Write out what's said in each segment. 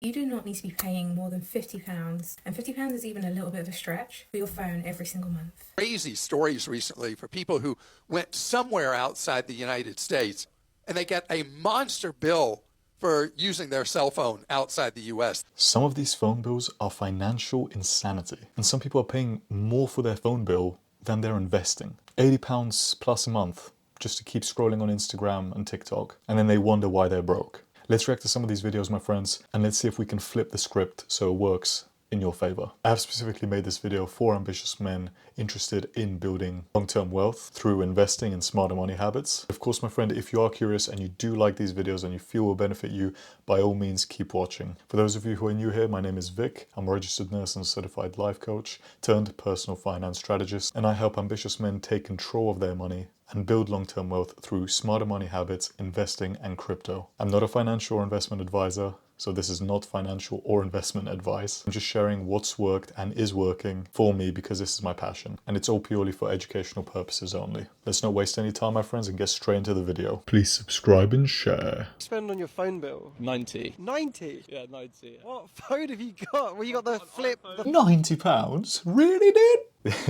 You do not need to be paying more than £50, and £50 is even a little bit of a stretch for your phone every single month. Crazy stories recently for people who went somewhere outside the United States and they get a monster bill for using their cell phone outside the US. Some of these phone bills are financial insanity, and some people are paying more for their phone bill than they're investing. £80 plus a month just to keep scrolling on Instagram and TikTok, and then they wonder why they're broke. Let's react to some of these videos, my friends, and let's see if we can flip the script so it works in your favor. I have specifically made this video for ambitious men interested in building long-term wealth through investing in smarter money habits. Of course, my friend, if you are curious and you do like these videos and you feel will benefit you, by all means, keep watching. For those of you who are new here, my name is Vic. I'm a registered nurse and certified life coach turned personal finance strategist, and I help ambitious men take control of their money and build long-term wealth through smarter money habits, investing, and crypto. I'm not a financial or investment advisor, so this is not financial or investment advice. I'm just sharing what's worked and is working for me because this is my passion, and it's all purely for educational purposes only. Let's not waste any time, my friends, and get straight into the video. Please subscribe and share. Spend on your phone bill? 90. 90? Yeah, 90. Yeah. What phone have you got? Well, you got the flip. £90? Really, dude?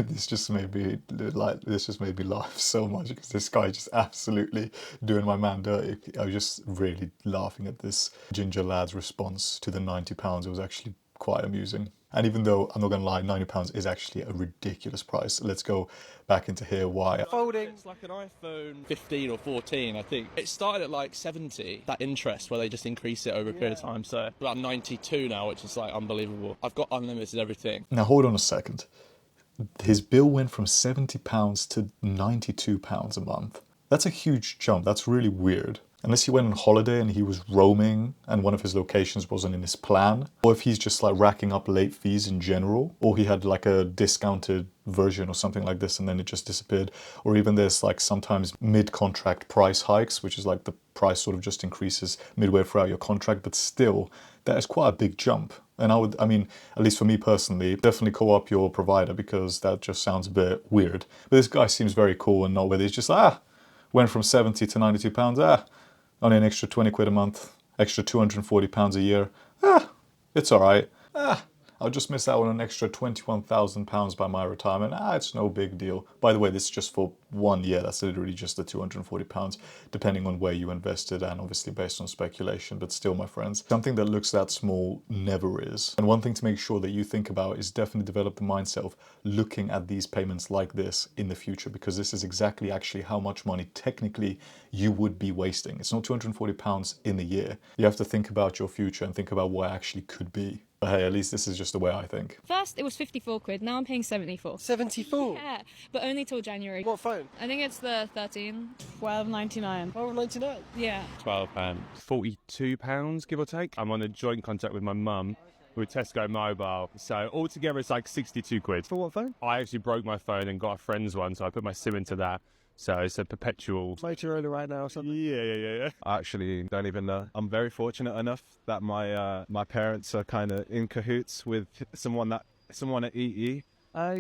This just made me laugh so much because this guy just absolutely doing my man dirty. I was just really laughing at this ginger lad's response to the £90. It was actually quite amusing. And even though, I'm not gonna lie, £90 is actually a ridiculous price. Let's go back into here why. Folding. It's like an iPhone 15 or 14, I think. It started at like 70, that interest where they just increase it over a period of time. So about 92 now, which is like unbelievable. I've got unlimited everything. Now hold on a second. His bill went from £70 to £92 a month. That's a huge jump. That's really weird. Unless he went on holiday and he was roaming and one of his locations wasn't in his plan, or if he's just like racking up late fees in general, or he had like a discounted version or something like this and then it just disappeared, or even there's like sometimes mid-contract price hikes, which is like the price sort of just increases midway throughout your contract, but still that is quite a big jump. And I mean, at least for me personally, definitely call up your provider because that just sounds a bit weird. But this guy seems very cool and not whether he's just went from 70 to £92, only an extra 20 quid a month, extra £240 a year. It's all right. I'll just miss out on an extra £21,000 by my retirement. It's no big deal. By the way, this is just for 1 year. That's literally just the £240, depending on where you invested and obviously based on speculation. But still, my friends, something that looks that small never is. And one thing to make sure that you think about is definitely develop the mindset of looking at these payments like this in the future, because this is exactly actually how much money technically you would be wasting. It's not £240 in a year. You have to think about your future and think about what it actually could be. But hey, at least this is just the way I think. First it was 54 quid, now I'm paying 74. 74? Yeah, but only till January. What phone? I think it's the 13. 12.99. Oh, 99. Yeah. £12, £42, give or take. I'm on a joint contract with my mum with Tesco Mobile, so altogether it's like 62 quid. For what phone? I actually broke my phone and got a friend's one, so I put my SIM into that. So it's a perpetual... Motorola right now or something? Yeah. I actually don't even know. I'm very fortunate enough that my parents are kind of in cahoots with someone at EE.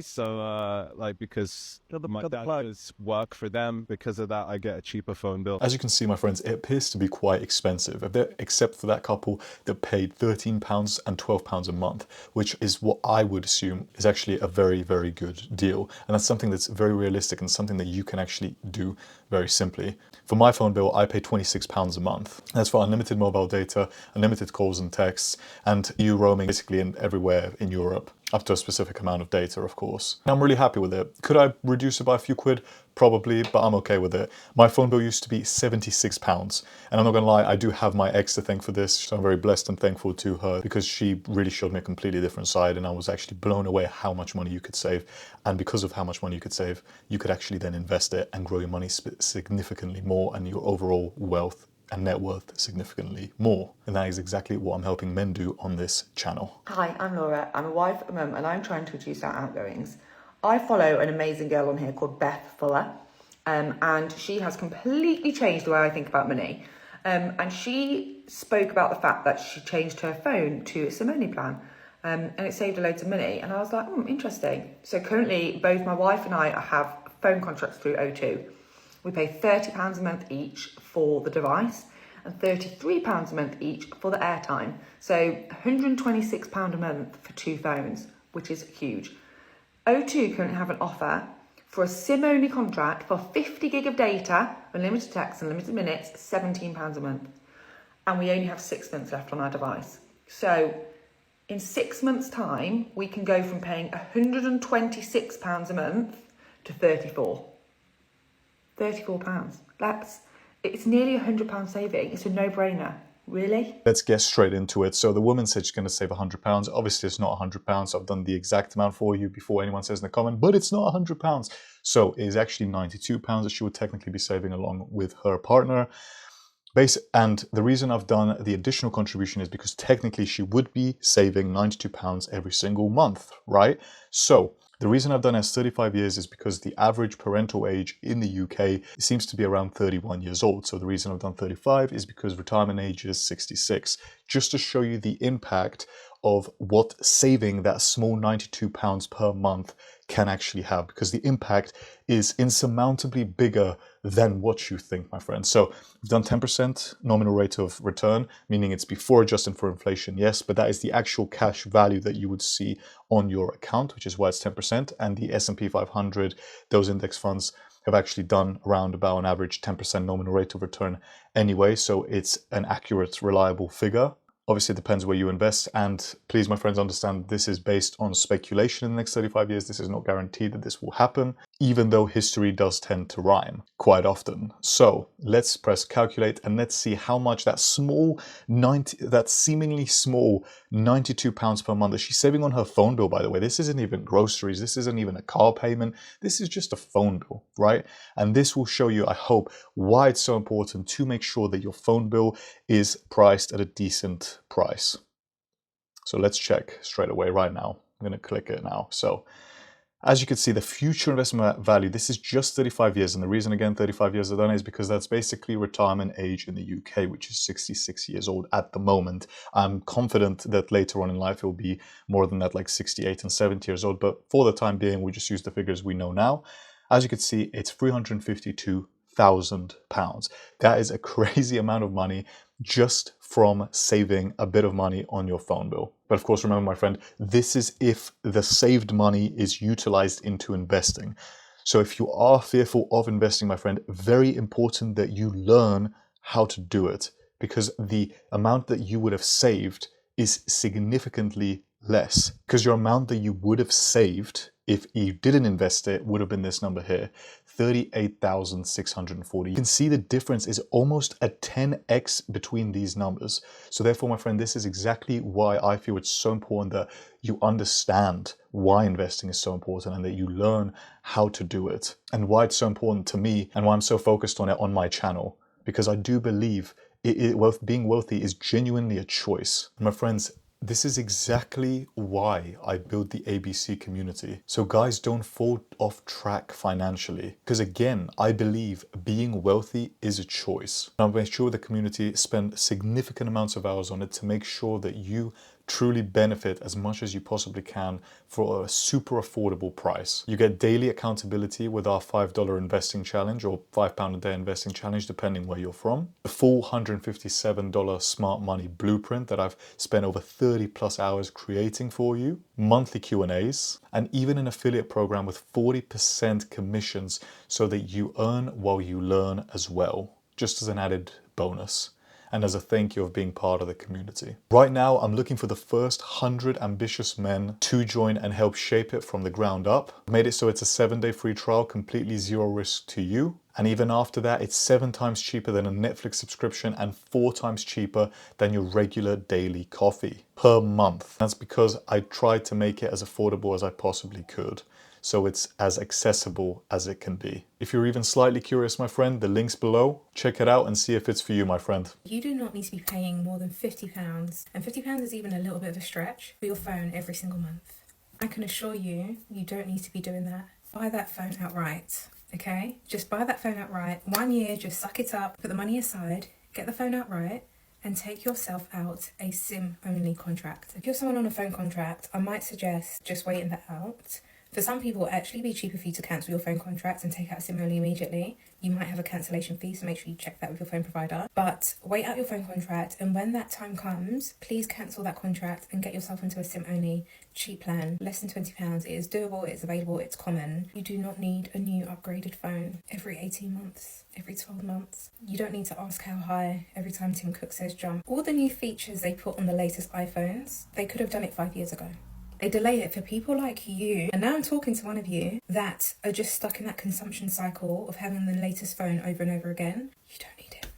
So because my dad does work for them, because of that I get a cheaper phone bill. As you can see, my friends, it appears to be quite expensive, except for that couple that paid £13 and £12 a month, which is what I would assume is actually a very, very good deal. And that's something that's very realistic and something that you can actually do very simply. For my phone bill, I pay £26 a month. That's for unlimited mobile data, unlimited calls and texts, and you roaming basically everywhere in Europe, up to a specific amount of data, of course. And I'm really happy with it. Could I reduce it by a few quid? Probably, but I'm okay with it. My phone bill used to be £76, and I'm not gonna lie, I do have my ex to thank for this. So I'm very blessed and thankful to her because she really showed me a completely different side, and I was actually blown away how much money you could save. And because of how much money you could save, you could actually then invest it and grow your money significantly more and your overall wealth and net worth significantly more. And that is exactly what I'm helping men do on this channel. Hi, I'm Laura. I'm a wife, a mum, and I'm trying to reduce our outgoings. I follow an amazing girl on here called Beth Fuller, and she has completely changed the way I think about money. And she spoke about the fact that she changed her phone to a SIM-only plan, and it saved her loads of money. And I was like, interesting. So currently, both my wife and I have phone contracts through O2. We pay £30 a month each for the device, and £33 a month each for the airtime. So £126 a month for 2 phones, which is huge. O2 currently have an offer for a SIM-only contract for 50 gig of data, unlimited text and unlimited minutes, £17 a month. And we only have 6 months left on our device. So in 6 months' time, we can go from paying £126 a month to £34. £34. It's nearly £100 saving. It's a no-brainer. Really? Let's get straight into it. So the woman said she's going to save £100. Obviously, it's not £100. I've done the exact amount for you before anyone says in the comment, but it's not £100. So it is actually £92 that she would technically be saving along with her partner. And the reason I've done the additional contribution is because technically she would be saving £92 every single month, right? So the reason I've done it as 35 years is because the average parental age in the UK seems to be around 31 years old. So the reason I've done 35 is because retirement age is 66. Just to show you the impact of what saving that small £92 per month can actually have, because the impact is insurmountably bigger than what you think, my friends. So we've done 10% nominal rate of return, meaning it's before adjusting for inflation, yes, but that is the actual cash value that you would see on your account, which is why it's 10%. And the S&P 500, those index funds have actually done around about on average 10% nominal rate of return anyway. So it's an accurate, reliable figure. Obviously, it depends where you invest. And please, my friends, understand this is based on speculation in the next 35 years. This is not guaranteed that this will happen, even though history does tend to rhyme quite often. So let's press calculate and let's see how much that seemingly small £92 per month that she's saving on her phone bill, by the way. This isn't even groceries. This isn't even a car payment. This is just a phone bill, right? And this will show you, I hope, why it's so important to make sure that your phone bill is priced at a decent price. So let's check straight away right now. I'm going to click it now. So as you can see, the future investment value, this is just 35 years. And the reason, again, 35 years I've done is because that's basically retirement age in the UK, which is 66 years old at the moment. I'm confident that later on in life, it will be more than that, like 68 and 70 years old. But for the time being, we just use the figures we know now. As you can see, it's £352,000. That is a crazy amount of money just from saving a bit of money on your phone bill. But of course, remember, my friend, this is if the saved money is utilized into investing. So if you are fearful of investing, my friend, very important that you learn how to do it, because the amount that you would have saved is significantly less, because your amount that you would have saved if you didn't invest it would have been this number here, 38,640. You can see the difference is almost a 10x between these numbers. So therefore, my friend, this is exactly why I feel it's so important that you understand why investing is so important and that you learn how to do it, and why it's so important to me and why I'm so focused on it on my channel, because I do believe being wealthy is genuinely a choice. My friends, this is exactly why I built the ABC community. So guys, don't fall off track financially. Because again, I believe being wealthy is a choice. And I've made sure the community spend significant amounts of hours on it to make sure that you truly benefit as much as you possibly can for a super affordable price. You get daily accountability with our $5 investing challenge or £5 a day investing challenge, depending where you're from. The full $157 smart money blueprint that I've spent over 30 plus hours creating for you. Monthly Q&As, and even an affiliate program with 40% commissions so that you earn while you learn as well, just as an added bonus. And as a thank you of being part of the community. Right now, I'm looking for the first 100 ambitious men to join and help shape it from the ground up. Made it so it's a 7-day free trial, completely zero risk to you. And even after that, it's 7 times cheaper than a Netflix subscription and 4 times cheaper than your regular daily coffee per month. That's because I tried to make it as affordable as I possibly could, so it's as accessible as it can be. If you're even slightly curious, my friend, the link's below. Check it out and see if it's for you, my friend. You do not need to be paying more than £50, and £50 is even a little bit of a stretch, for your phone every single month. I can assure you, you don't need to be doing that. Buy that phone outright, okay? Just buy that phone outright. 1 year, just suck it up, put the money aside, get the phone outright, and take yourself out a SIM-only contract. If you're someone on a phone contract, I might suggest just waiting that out For some people, it actually be cheaper for you to cancel your phone contract and take out SIM only immediately. You might have a cancellation fee, so make sure you check that with your phone provider. But wait out your phone contract, and when that time comes, please cancel that contract and get yourself into a SIM only cheap plan. Less than £20. It is doable, it's available, it's common. You do not need a new upgraded phone every 18 months, every 12 months. You don't need to ask how high every time Tim Cook says jump. All the new features they put on the latest iPhones, they could have done it 5 years ago. They delay it for people like you, and now I'm talking to one of you that are just stuck in that consumption cycle of having the latest phone over and over again. You don't need it.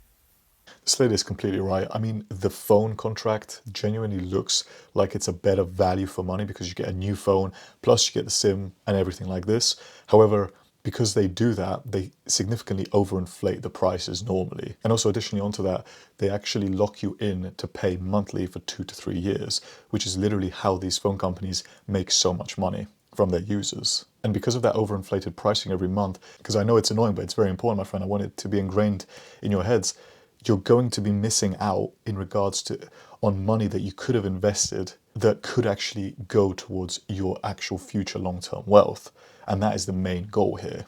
This lady is completely right. I mean, the phone contract genuinely looks like it's a better value for money because you get a new phone, plus you get the SIM and everything like this. However, because they do that, they significantly overinflate the prices normally. And also additionally onto that, they actually lock you in to pay monthly for 2 to 3 years, which is literally how these phone companies make so much money from their users. And because of that overinflated pricing every month, because I know it's annoying, but it's very important, my friend, I want it to be ingrained in your heads, you're going to be missing out in regards to on money that you could have invested that could actually go towards your actual future long-term wealth. And that is the main goal here,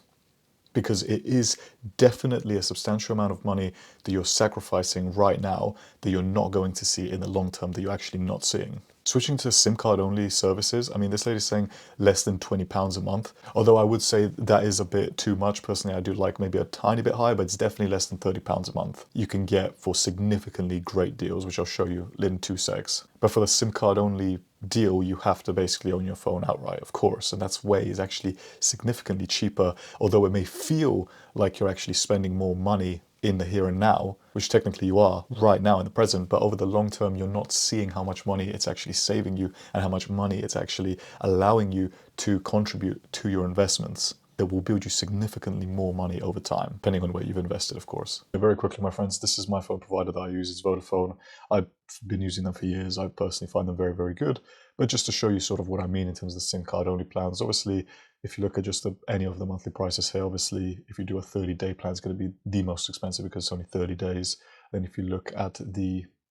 because it is definitely a substantial amount of money that you're sacrificing right now that you're not going to see in the long term, that you're actually not seeing. Switching to SIM card only services, I mean, this lady's saying less than £20 a month, although I would say that is a bit too much. Personally, I do like maybe a tiny bit higher, but it's definitely less than £30 a month. You can get for significantly great deals, which I'll show you in 2 secs. But for the SIM card only deal, you have to basically own your phone outright, of course, and that's way is actually significantly cheaper, although it may feel like you're actually spending more money in the here and now, which technically you are right now in the present, but over the long term, you're not seeing how much money it's actually saving you and how much money it's actually allowing you to contribute to your investments that will build you significantly more money over time, depending on where you've invested, of course. Very quickly, my friends, this is my phone provider that I use. It's Vodafone. I've been using them for years. I personally find them very, very good. But just to show you sort of what I mean in terms of the SIM card only plans, obviously, if you look at just any of the monthly prices here, obviously, if you do a 30-day plan, it's going to be the most expensive because it's only 30 days. Then if you look at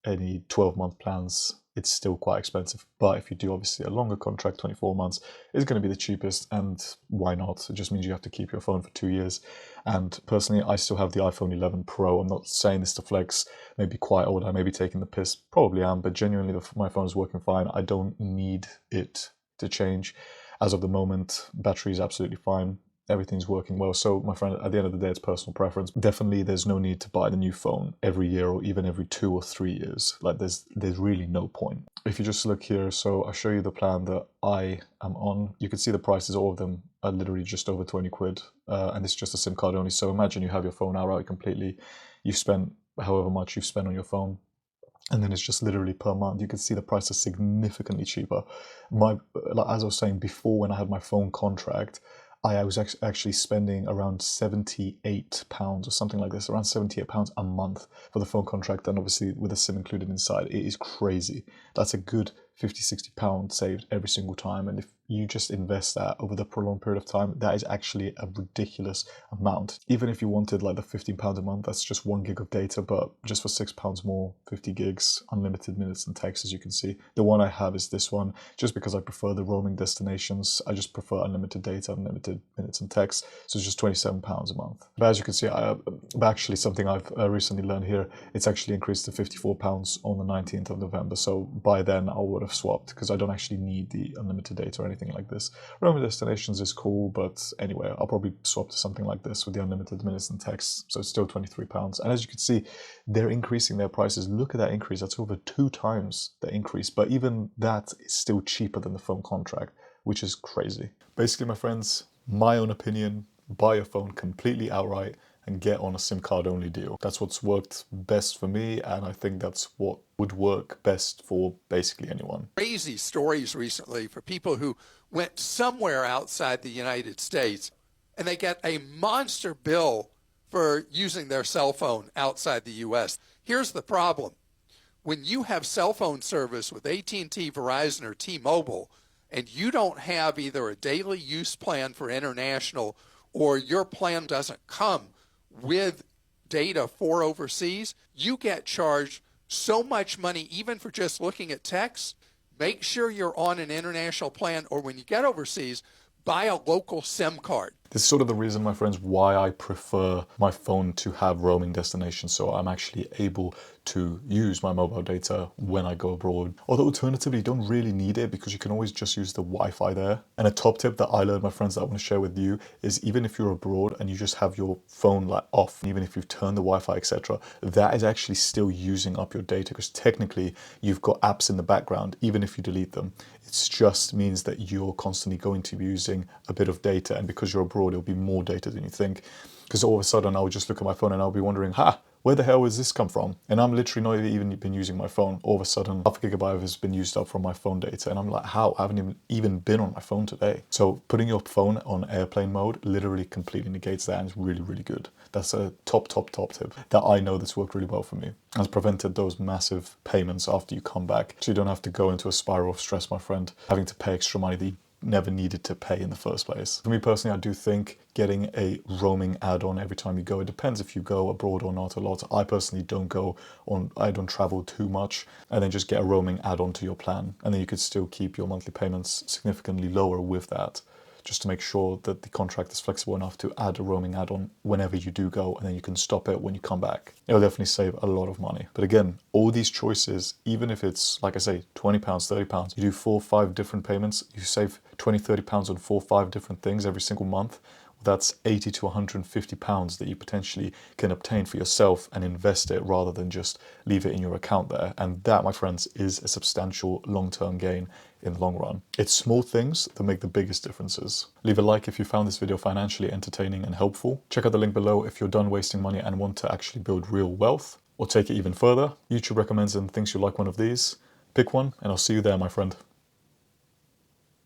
any 12-month plans, it's still quite expensive. But if you do obviously a longer contract, 24 months, it's going to be the cheapest. And why not? It just means you have to keep your phone for 2 years. And personally, I still have the iPhone 11 Pro. I'm not saying this to flex, maybe quite old. I may be taking the piss, probably am, but genuinely my phone is working fine. I don't need it to change. As of the moment, battery is absolutely fine. Everything's working well. So my friend, at the end of the day, it's personal preference. Definitely there's no need to buy the new phone every year or even every 2 or 3 years. Like there's really no point. If you just look here, so I'll show you the plan that I am on. You can see the prices, all of them are literally just over 20 quid. And it's just a SIM card only. So imagine you have your phone outright completely. You've spent however much you've spent on your phone. And then it's just literally per month. You can see the price is significantly cheaper. Like as I was saying before, when I had my phone contract, I was actually spending around £78 or something like this, around £78 a month for the phone contract. And obviously with a SIM included inside, it is crazy. That's a good £50-60 saved every single time. And if you just invest that over the prolonged period of time, that is actually a ridiculous amount. Even if you wanted like the £15 a month, that's just 1 gig of data, but just for £6 more, 50 gigs, unlimited minutes and texts, as you can see. The one I have is this one, just because I prefer the roaming destinations. I just prefer unlimited data, unlimited minutes and text. So it's just £27 a month. But as you can see, but actually something I've recently learned here, it's actually increased to £54 on the 19th of November. So by then I would have swapped because I don't actually need the unlimited data or anything like this. Roaming destinations is cool, but anyway, I'll probably swap to something like this with the unlimited minutes and text. So it's still £23. And as you can see, they're increasing their prices. Look at that increase. That's over 2 times the increase. But even that is still cheaper than the phone contract, which is crazy. Basically, my friends, my own opinion, buy your phone completely outright and get on a SIM card only deal. That's what's worked best for me, and I think that's what would work best for basically anyone. Crazy stories recently for people who went somewhere outside the United States and they get a monster bill for using their cell phone outside the US. Here's the problem. When you have cell phone service with AT&T, Verizon, or T-Mobile, and you don't have either a daily use plan for international or your plan doesn't come with data for overseas, you get charged so much money even for just looking at text. Make sure you're on an international plan, or when you get overseas, buy a local SIM card. This is sort of the reason, my friends, why I prefer my phone to have roaming destinations, so I'm actually able to use my mobile data when I go abroad. Although alternatively, you don't really need it because you can always just use the Wi-Fi there. And a top tip that I learned, my friends, that I want to share with you is even if you're abroad and you just have your phone like off, even if you've turned the Wi-Fi, etc., that is actually still using up your data because technically you've got apps in the background, even if you delete them. It just means that you're constantly going to be using a bit of data, and because you're abroad, it'll be more data than you think. Because all of a sudden, I'll just look at my phone and I'll be wondering, where the hell has this come from? And I'm literally not even been using my phone. All of a sudden, half a gigabyte has been used up from my phone data. And I'm like, how? I haven't even been on my phone today. So putting your phone on airplane mode literally completely negates that, and it's really, really good. That's a top tip that I know that's worked really well for me. And it's prevented those massive payments after you come back. So you don't have to go into a spiral of stress, my friend, having to pay extra money that you never needed to pay in the first place. For me personally, I do think getting a roaming add-on every time you go, it depends if you go abroad or not a lot. I personally I don't travel too much, and then just get a roaming add-on to your plan. And then you could still keep your monthly payments significantly lower with that, just to make sure that the contract is flexible enough to add a roaming add-on whenever you do go, and then you can stop it when you come back. It'll definitely save a lot of money. But again, all these choices, even if it's, like I say, £20, £30, you do 4 or 5 different payments, you save £20, £30 on 4 or 5 different things every single month. That's £80 to £150 that you potentially can obtain for yourself and invest it rather than just leave it in your account there. And that, my friends, is a substantial long-term gain in the long run. It's small things that make the biggest differences. Leave a like if you found this video financially entertaining and helpful. Check out the link below if you're done wasting money and want to actually build real wealth, or take it even further. YouTube recommends and thinks you like one of these. Pick one, and I'll see you there, my friend.